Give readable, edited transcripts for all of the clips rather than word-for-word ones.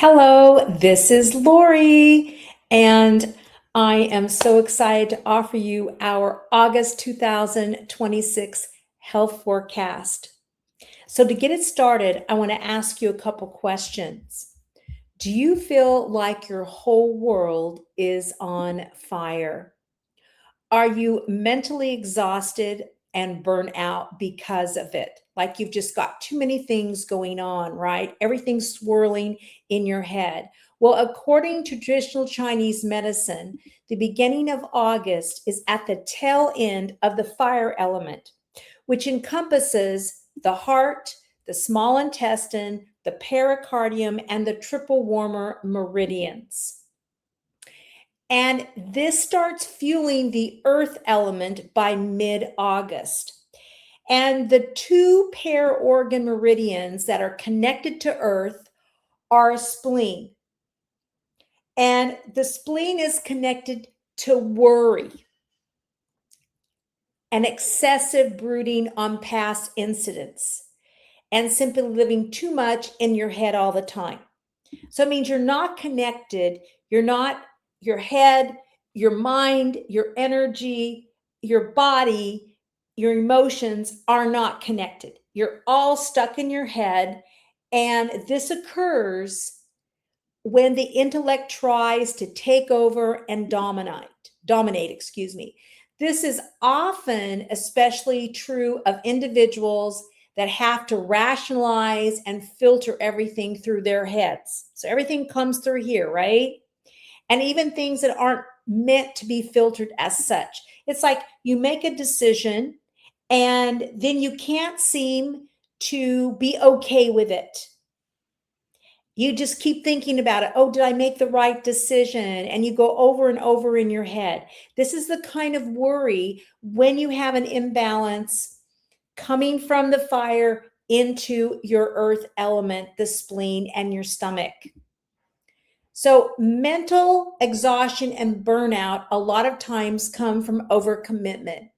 Hello, this is Lori, and I am so excited to offer you our August 2026 health forecast. So, to get it started, I want to ask you a couple questions. Do you feel like your whole world is on fire? Are you mentally exhausted and burnt out because of it? Like you've just got too many things going on, right? Everything's swirling in your head. Well, according to traditional Chinese medicine, the beginning of August is at the tail end of the fire element, which encompasses the heart, the small intestine, the pericardium, and the triple warmer meridians. And this starts fueling the earth element by mid-August. And the two pair organ meridians that are connected to earth are spleen. And the spleen is connected to worry and excessive brooding on past incidents and simply living too much in your head all the time. So it means you're not connected. You're not your head, your mind, your energy, your body, your emotions are not connected. You're all stuck in your head. And this occurs when the intellect tries to take over and dominate, excuse me. This is often especially true of individuals that have to rationalize and filter everything through their heads. So everything comes through here, right? And even things that aren't meant to be filtered as such. It's like you make a decision and then you can't seem to be okay with it. You just keep thinking about it. Oh, did I make the right decision? And you go over and over in your head. This is the kind of worry when you have an imbalance coming from the fire into your earth element, the spleen, and your stomach. So, mental exhaustion and burnout a lot of times come from overcommitment.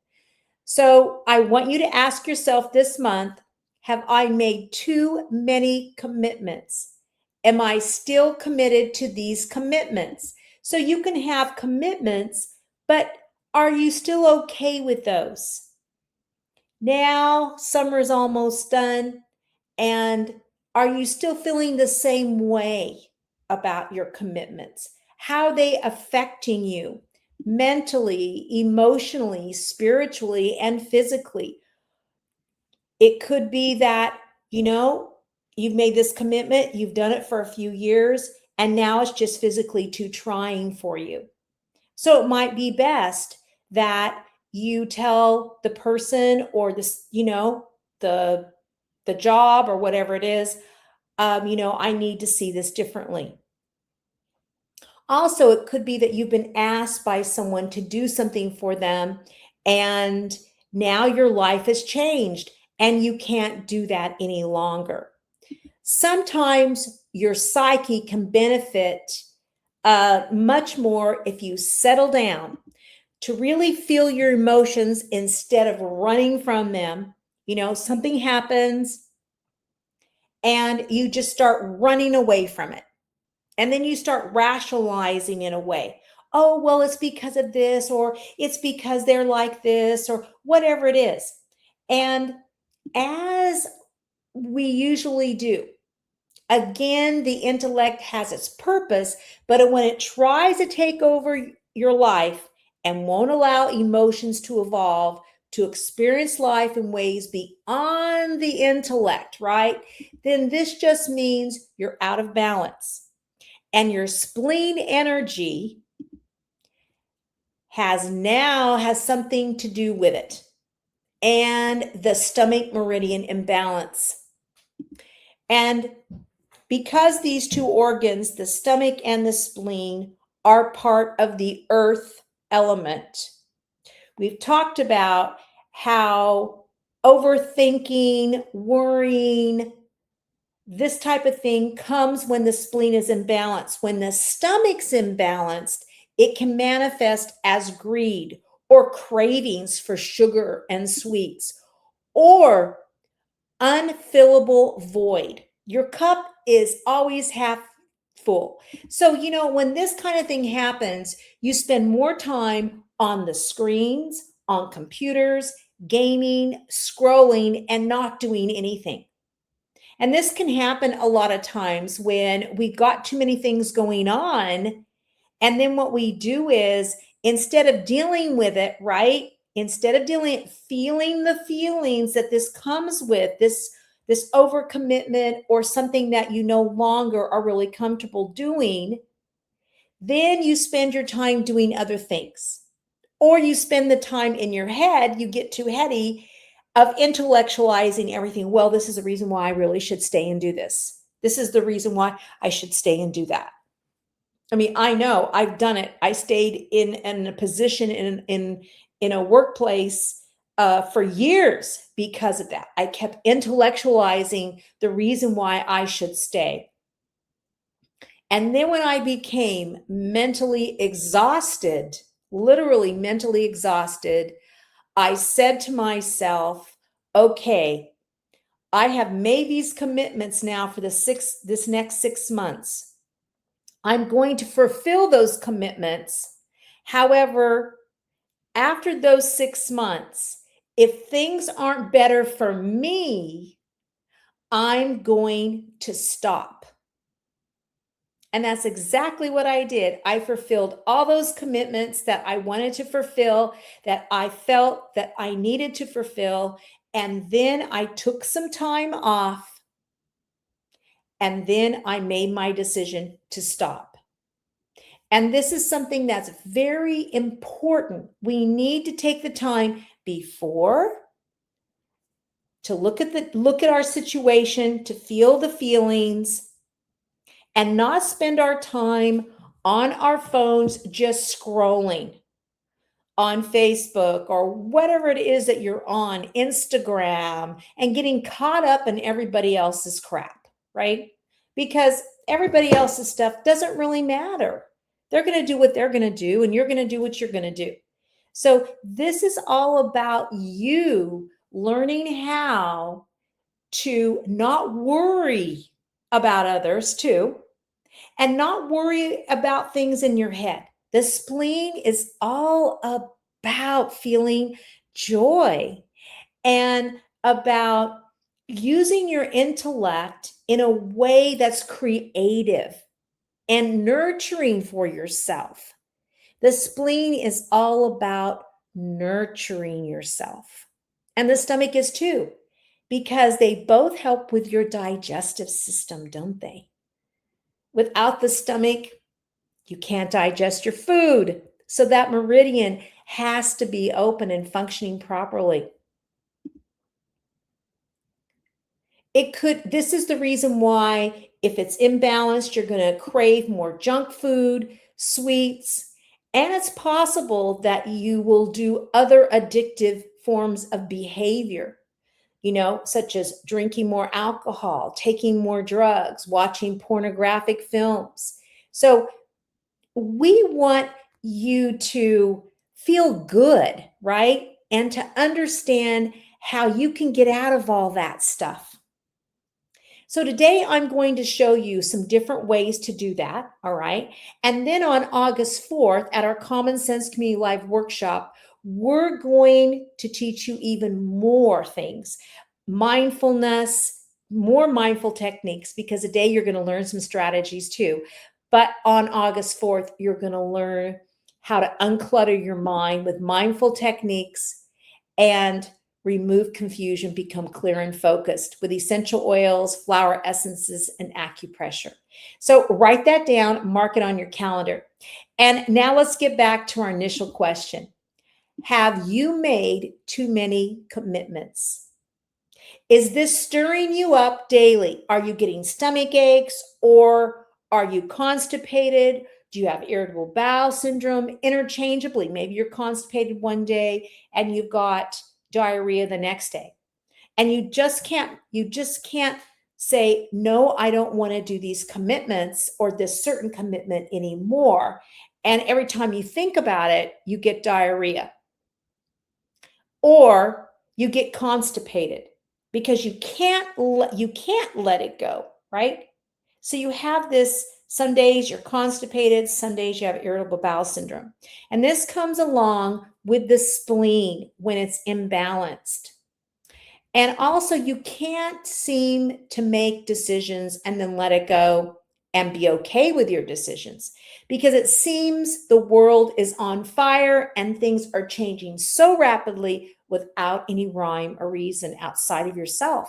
So, I want you to ask yourself this month, have I made too many commitments? Am I still committed to these commitments? So, you can have commitments, but are you still okay with those? Now, summer is almost done, and are you still feeling the same way about your commitments? How are they affecting you mentally, emotionally, spiritually, and physically? It could be that, you've made this commitment, you've done it for a few years, and now it's just physically too trying for you. So it might be best that you tell the person or this, the job or whatever it is, I need to see this differently. Also, it could be that you've been asked by someone to do something for them, and now your life has changed and you can't do that any longer. Sometimes your psyche can benefit much more if you settle down to really feel your emotions instead of running from them. Something happens and you just start running away from it. And then you start rationalizing in a way. Oh, well, it's because of this, or it's because they're like this, or whatever it is. And as we usually do, again, the intellect has its purpose, but when it tries to take over your life and won't allow emotions to evolve, to experience life in ways beyond the intellect, right? Then this just means you're out of balance. And your spleen energy has something to do with it. And the stomach meridian imbalance. And because these two organs, the stomach and the spleen, are part of the earth element, we've talked about how overthinking, worrying, this type of thing comes when the spleen is imbalanced. When the stomach's imbalanced, it can manifest as greed or cravings for sugar and sweets or unfillable void. Your cup is always half full. So, when this kind of thing happens, you spend more time on the screens, on computers, gaming, scrolling, and not doing anything. And this can happen a lot of times when we got too many things going on. And then what we do is, instead of dealing with it, right? Instead of feeling the feelings that this comes with, this overcommitment or something that you no longer are really comfortable doing, then you spend your time doing other things. Or you spend the time in your head, you get too heady of intellectualizing everything. Well, this is the reason why I really should stay and do this. This is the reason why I should stay and do that. I mean, I know I've done it. I stayed in a position in a workplace for years because of that. I kept intellectualizing the reason why I should stay. And then when I became mentally exhausted, literally mentally exhausted, I said to myself, okay, I have made these commitments now for this next 6 months. I'm going to fulfill those commitments. However, after those 6 months, if things aren't better for me, I'm going to stop. And that's exactly what I did. I fulfilled all those commitments that I wanted to fulfill, that I felt that I needed to fulfill. And then I took some time off. And then I made my decision to stop. And this is something that's very important. We need to take the time before to look at our situation, to feel the feelings, and not spend our time on our phones just scrolling on Facebook or whatever it is that you're on, Instagram, and getting caught up in everybody else's crap, right? Because everybody else's stuff doesn't really matter. They're going to do what they're going to do, and you're going to do what you're going to do. So this is all about you learning how to not worry about others too, and not worry about things in your head. The spleen is all about feeling joy and about using your intellect in a way that's creative and nurturing for yourself. The spleen is all about nurturing yourself. And the stomach is too, because they both help with your digestive system, don't they? Without the stomach, you can't digest your food. So that meridian has to be open and functioning properly. This is the reason why if it's imbalanced, you're going to crave more junk food, sweets, and it's possible that you will do other addictive forms of behavior, such as drinking more alcohol, taking more drugs, watching pornographic films. So we want you to feel good, right? And to understand how you can get out of all that stuff. So today I'm going to show you some different ways to do that, all right? And then on August 4th at our Common Sense Community Live workshop, we're going to teach you even more things. Mindfulness, more mindful techniques, because today you're going to learn some strategies too. But on August 4th, you're going to learn how to unclutter your mind with mindful techniques and remove confusion, become clear and focused with essential oils, flower essences, and acupressure. So write that down, mark it on your calendar. And now let's get back to our initial question. Have you made too many commitments? Is this stirring you up daily? Are you getting stomach aches, or are you constipated? Do you have irritable bowel syndrome? Interchangeably, maybe you're constipated one day and you've got diarrhea the next day. And you just can't say, no, I don't want to do these commitments or this certain commitment anymore. And every time you think about it, you get diarrhea. Or you get constipated because you can't let it go, right? So you have this Some days you're constipated, some days you have irritable bowel syndrome. And this comes along with the spleen when it's imbalanced. And also, you can't seem to make decisions and then let it go and be okay with your decisions because it seems the world is on fire and things are changing so rapidly without any rhyme or reason outside of yourself.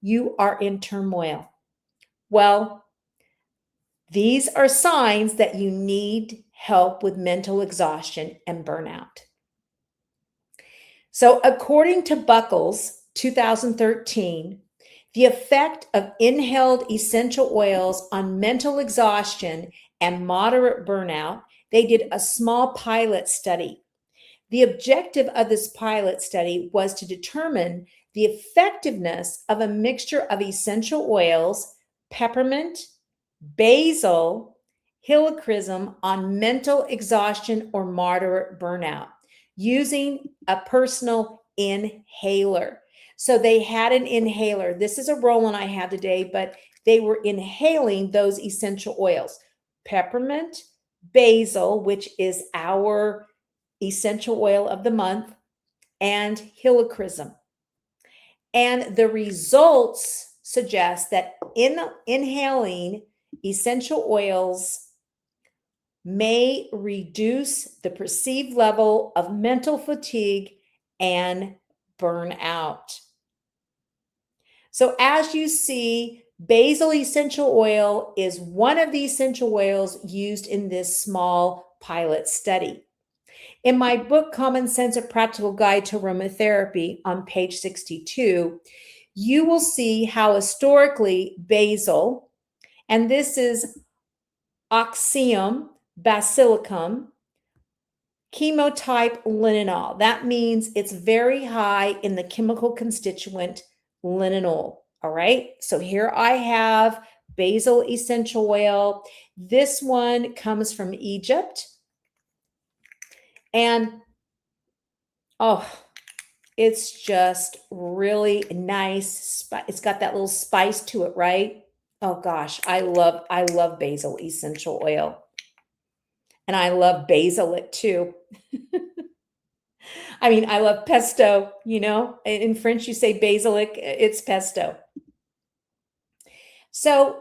You are in turmoil. Well, these are signs that you need help with mental exhaustion and burnout. So, according to Buckles, 2013, the effect of inhaled essential oils on mental exhaustion and moderate burnout, they did a small pilot study. The objective of this pilot study was to determine the effectiveness of a mixture of essential oils, peppermint, basil, helichrysum on mental exhaustion or moderate burnout using a personal inhaler. So they had an inhaler. This is a roll-on I have today, but they were inhaling those essential oils. Peppermint, basil, which is our essential oil of the month, and helichrysum. And the results suggest that inhaling essential oils may reduce the perceived level of mental fatigue and burnout. So as you see, basil essential oil is one of the essential oils used in this small pilot study. In my book, Common Sense: A Practical Guide to Aromatherapy, on page 62, you will see how historically basil, and this is Oxyum basilicum, chemotype linalool. That means it's very high in the chemical constituent linalool. All right. So here I have basil essential oil. This one comes from Egypt. And it's just really nice. It's got that little spice to it, right? Oh gosh, I love basil essential oil. And I love basilic too. I mean, I love pesto, In French, you say basilic, it's pesto. So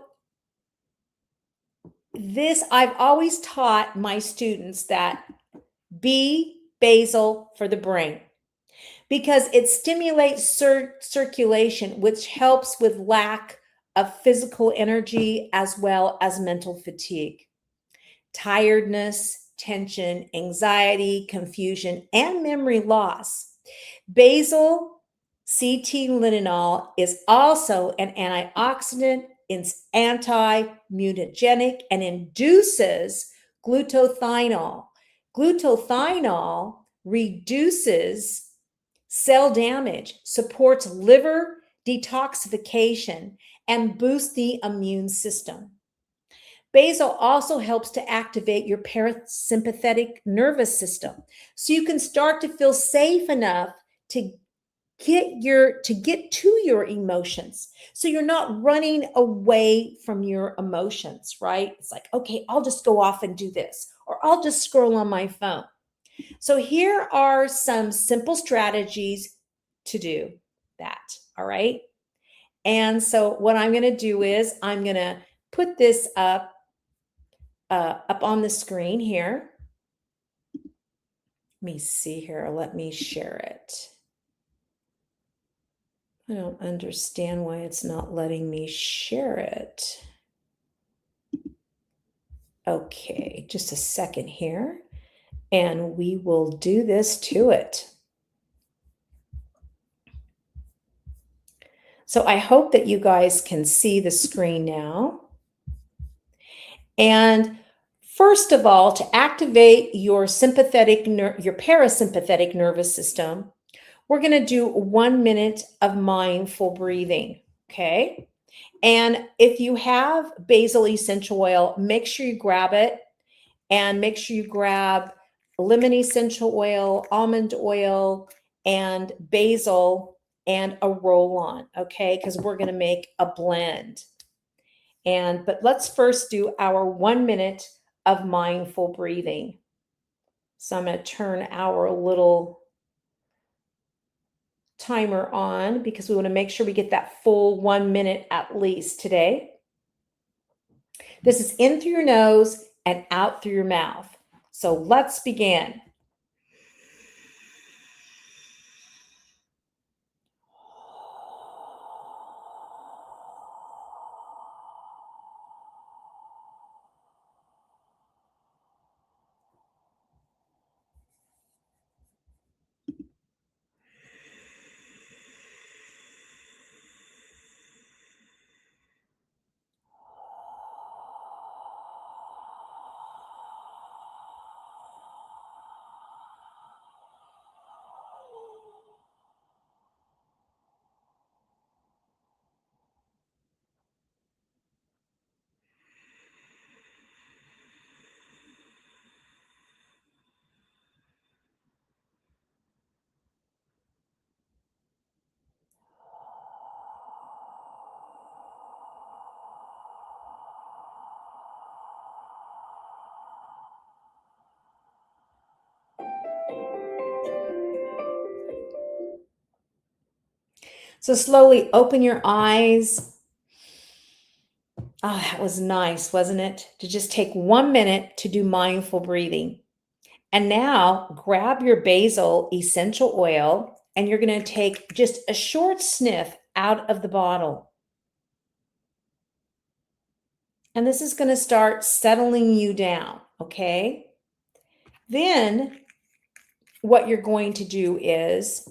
I've always taught my students that be basil for the brain because it stimulates circulation, which helps with lack of physical energy as well as mental fatigue, tiredness, tension, anxiety, confusion, and memory loss. Basil CT-linalool is also an antioxidant, it's anti-mutagenic, and induces glutathione. Glutathione reduces cell damage, supports liver detoxification, and boosts the immune system. Basil also helps to activate your parasympathetic nervous system, so you can start to feel safe enough to get to your emotions. So you're not running away from your emotions, right? It's like, okay, I'll just go off and do this, or I'll just scroll on my phone. So here are some simple strategies to do that, all right? And so what I'm going to do is I'm going to put this up on the screen here. Let me see here. Let me share it. I don't understand why it's not letting me share it. Okay, just a second here, and we will do this to it. So I hope that you guys can see the screen now. And first of all, to activate your parasympathetic nervous system, we're going to do 1 minute of mindful breathing, okay? And if you have basil essential oil, make sure you grab it, and make sure you grab lemon essential oil, almond oil, and basil, and a roll-on, okay? Because we're going to make a blend. But let's first do our 1 minute of mindful breathing. So I'm going to turn our little timer on because we want to make sure we get that full 1 minute at least today. This is in through your nose and out through your mouth. So let's begin. So slowly open your eyes. Oh, that was nice, wasn't it? To just take 1 minute to do mindful breathing. And now grab your basil essential oil and you're going to take just a short sniff out of the bottle. And this is going to start settling you down, okay? Then what you're going to do is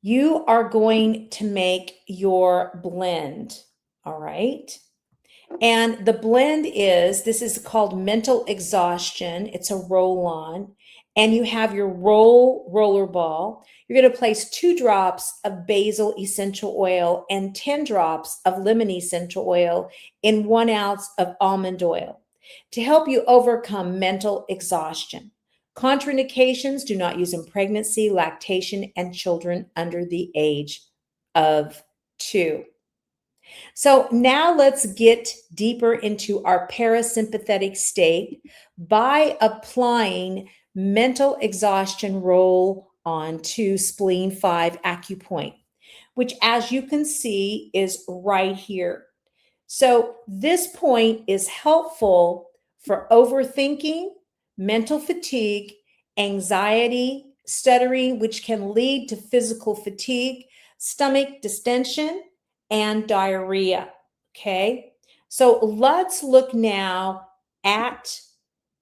you are going to make your blend, all right? And the blend this is called mental exhaustion. It's a roll on. And you have your roller ball. You're going to place 2 drops of basil essential oil and 10 drops of lemon essential oil in 1 ounce of almond oil to help you overcome mental exhaustion. Contraindications: do not use in pregnancy, lactation, and children under the age of 2. So now let's get deeper into our parasympathetic state by applying mental exhaustion roll on to Spleen 5 acupoint, which, as you can see, is right here. So this point is helpful for overthinking, mental fatigue, anxiety, stuttering, which can lead to physical fatigue, stomach distension, and diarrhea. Okay, so let's look now at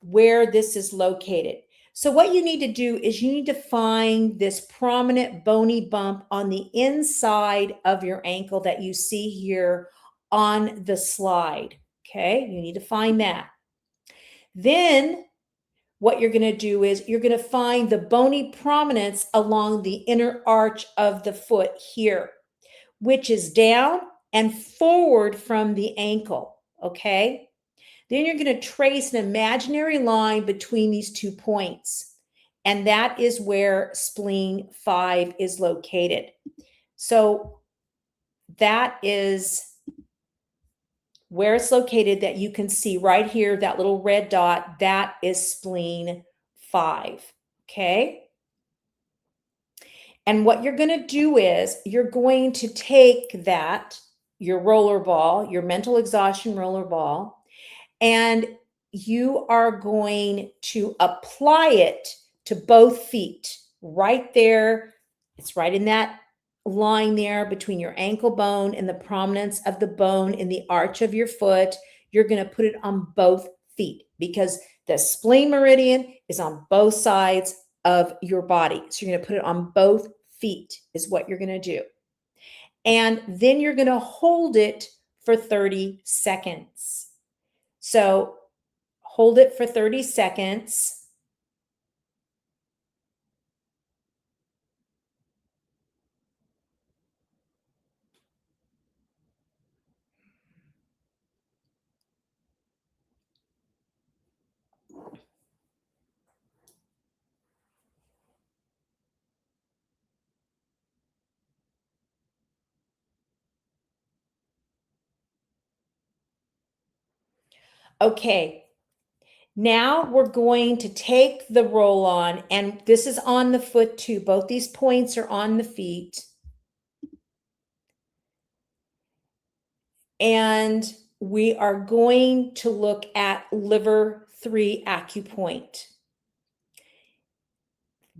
where this is located. So what you need to do is you need to find this prominent bony bump on the inside of your ankle that you see here on the slide. Okay, you need to find that. Then what you're going to do is you're going to find the bony prominence along the inner arch of the foot here, which is down and forward from the ankle. Okay, then you're going to trace an imaginary line between these 2 points, and that is where spleen 5 is located. So that is where it's located, that you can see right here, that little red dot, that is spleen 5. Okay. And what you're going to do is you're going to take that, your roller ball, your mental exhaustion roller ball, and you are going to apply it to both feet right there. It's right in that line there between your ankle bone and the prominence of the bone in the arch of your foot. You're going to put it on both feet because the spleen meridian is on both sides of your body. So you're going to put it on both feet is what you're going to do. And then you're going to hold it for 30 seconds. So hold it for 30 seconds. Okay, now we're going to take the roll on, and this is on the foot too. Both these points are on the feet. And we are going to look at liver 3 acupoint.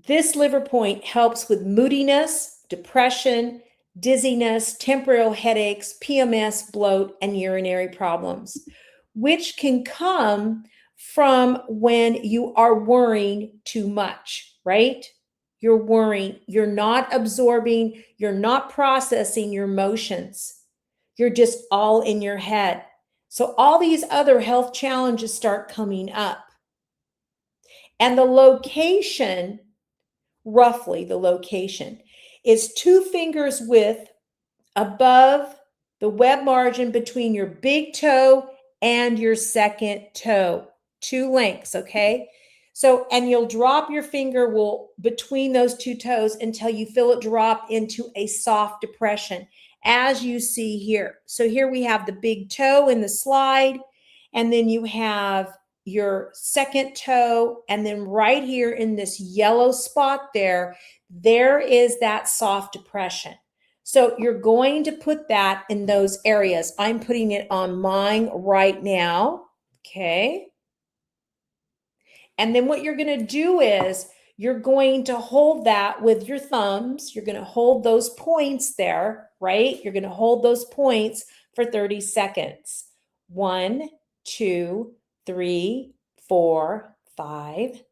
This liver point helps with moodiness, depression, dizziness, temporal headaches, PMS, bloat, and urinary problems, which can come from when you are worrying too much, right? You're worrying, you're not absorbing, you're not processing your emotions. You're just all in your head. So all these other health challenges start coming up. And the location, roughly the location, is 2 fingers width above the web margin between your big toe and your second toe. 2 lengths, okay? So, and you'll drop your finger between those 2 toes until you feel it drop into a soft depression, as you see here. So here we have the big toe in the slide, and then you have your second toe, and then right here in this yellow spot there is that soft depression. So you're going to put that in those areas. I'm putting it on mine right now, okay? And then what you're going to do is you're going to hold that with your thumbs. You're going to hold those points there, right? You're going to hold those points for 30 seconds. 1, 2, 3, 4, 5.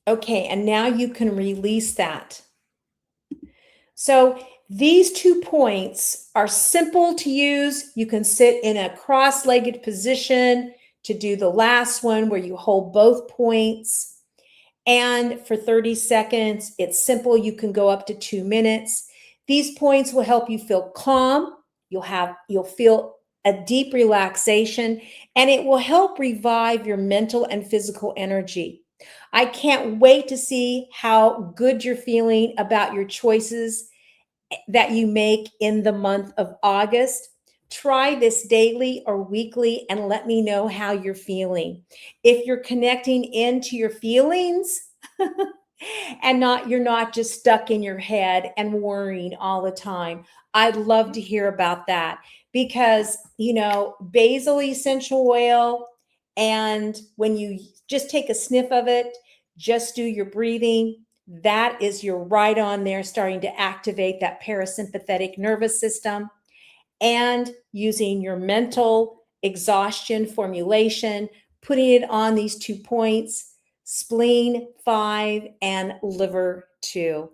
Okay, and now you can release that. So these 2 points are simple to use. You can sit in a cross-legged position to do the last one where you hold both points. And for 30 seconds, it's simple. You can go up to 2 minutes. These points will help you feel calm. You'll feel a deep relaxation, and it will help revive your mental and physical energy. I can't wait to see how good you're feeling about your choices that you make in the month of August. Try this daily or weekly and let me know how you're feeling. If you're connecting into your feelings and you're not just stuck in your head and worrying all the time, I'd love to hear about that, because, basil essential oil, and when you just take a sniff of it, just do your breathing. That is, you're right on there starting to activate that parasympathetic nervous system, and using your mental exhaustion formulation, putting it on these 2 points, spleen 5 and liver 2.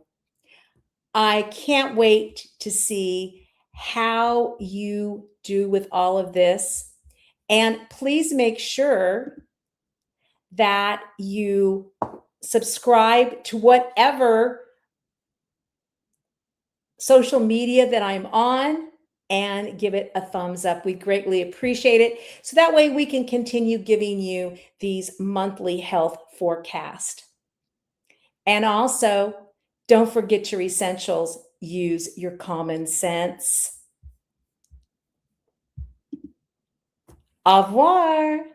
I can't wait to see how you do with all of this. And please make sure that you subscribe to whatever social media that I'm on and give it a thumbs up. We greatly appreciate it. So that way we can continue giving you these monthly health forecasts. And also, don't forget your essentials. Use your common sense. Au revoir.